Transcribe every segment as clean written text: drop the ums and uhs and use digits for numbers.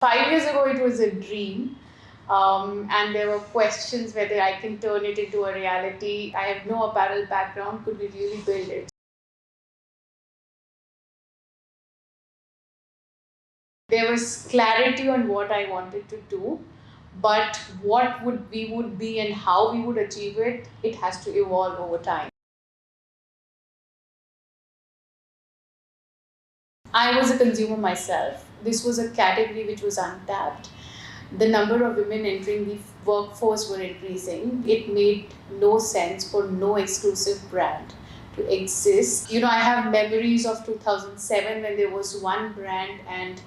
5 years ago, it was a dream. And there were questions whether I can turn it into a reality. I have no apparel background. Could we really build it? There was clarity on what I wanted to do, but what would we would be and how we would achieve it, it has to evolve over time. I was a consumer myself. This was a category which was untapped. The number of women entering the workforce were increasing. It made no sense for no exclusive brand to exist. I have memories of 2007 when there was one brand, and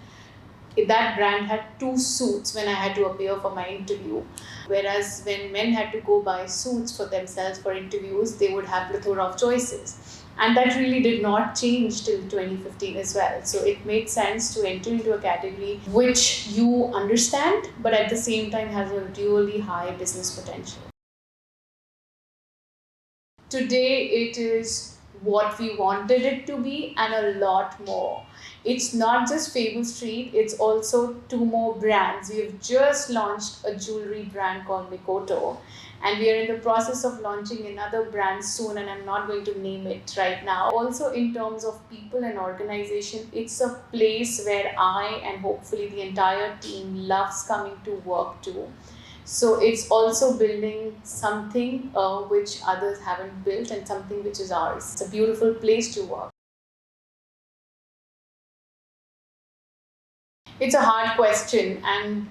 that brand had two suits when I had to appear for my interview. Whereas when men had to go buy suits for themselves for interviews, they would have plethora of choices. And that really did not change till 2015 as well. So it made sense to enter into a category which you understand, but at the same time has a really high business potential. Today it is what we wanted it to be and a lot more. It's not just Fable Street, it's also two more brands. We've just launched a jewelry brand called Mikoto, and we are in the process of launching another brand soon, and I'm not going to name it right now. Also, in terms of people and organization, it's a place where I and hopefully the entire team loves coming to work to. So it's also building something which others haven't built and something which is ours. It's a beautiful place to work. It's a hard question and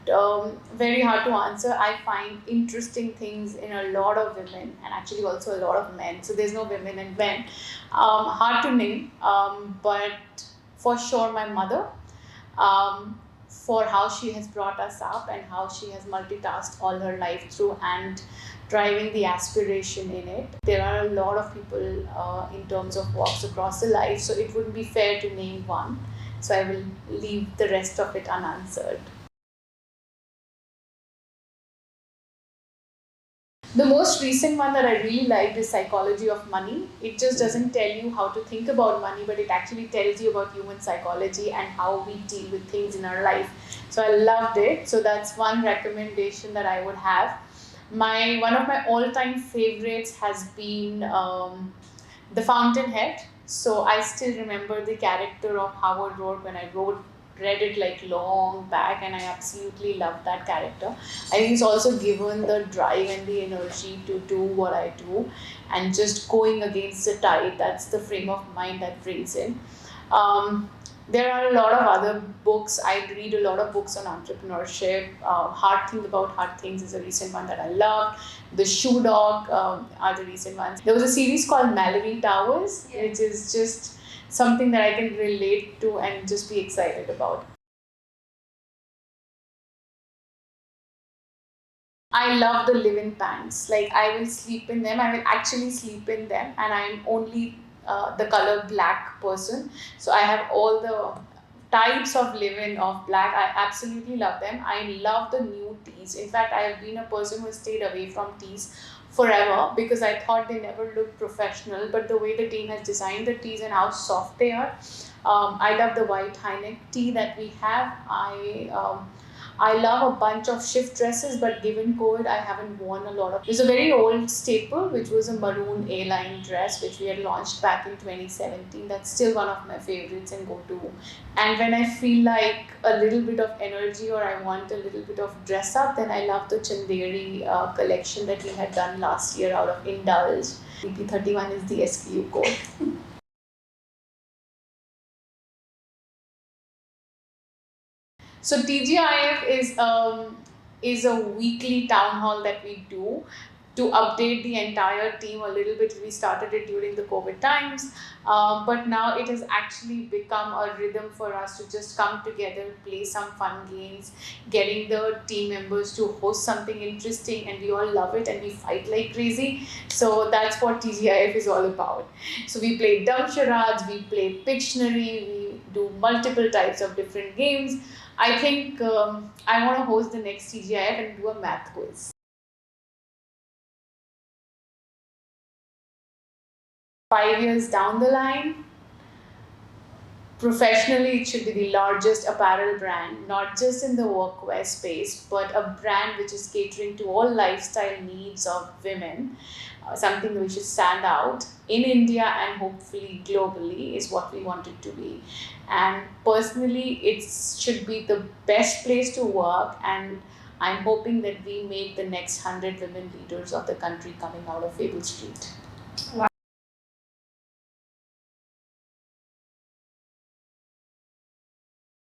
very hard to answer. I find interesting things in a lot of women and actually also a lot of men. So there's no women and men. Hard to name, but for sure my mother. For how she has brought us up and how she has multitasked all her life through and driving the aspiration in it. There are a lot of people in terms of walks across the life, so it wouldn't be fair to name one. So I will leave the rest of it unanswered. The most recent one that I really liked is Psychology of Money. It just doesn't tell you how to think about money, but it actually tells you about human psychology and how we deal with things in our life. So I loved it. So that's one recommendation that I would have. One of my all-time favorites has been The Fountainhead. So I still remember the character of Howard Roark when I read it like long back, and I absolutely love that character. I think it's also given the drive and the energy to do what I do and just going against the tide. That's the frame of mind that brings in. Um, there are a lot of other books. I read a lot of books on entrepreneurship. Hard Thing About Hard Things is a recent one that I loved. The Shoe Dog are the recent ones. There was a series called Mallory Towers, which is just something that I can relate to and just be excited about. I love the live-in pants. Like I will sleep in them. I will actually sleep in them, and I'm only the color black person. So I have all the types of live-in of black. I absolutely love them. I love the new tees. In fact, I have been a person who has stayed away from tees forever because I thought they never looked professional. But the way the team has designed the tees and how soft they are, I love the white high neck tee that we have. I love a bunch of shift dresses, but given COVID, I haven't worn a lot of. There's a very old staple, which was a maroon A-line dress, which we had launched back in 2017. That's still one of my favorites and go-to. And when I feel like a little bit of energy or I want a little bit of dress up, then I love the Chanderi collection that we had done last year out of Indulge. PP31 is the SKU code. So TGIF is a weekly town hall that we do to update the entire team a little bit. We started it during the COVID times, but now it has actually become a rhythm for us to just come together, play some fun games, getting the team members to host something interesting, and we all love it and we fight like crazy. So that's what TGIF is all about. So we play dumb charades, we play Pictionary, we do multiple types of different games. I think I want to host the next TGIF and do a math quiz. 5 years down the line, Professionally, it should be the largest apparel brand, not just in the workwear space, but a brand which is catering to all lifestyle needs of women. Something which should stand out in India and hopefully globally is what we want it to be. And personally, it should be the best place to work. And I'm hoping that we make the next 100 women leaders of the country coming out of Fable Street.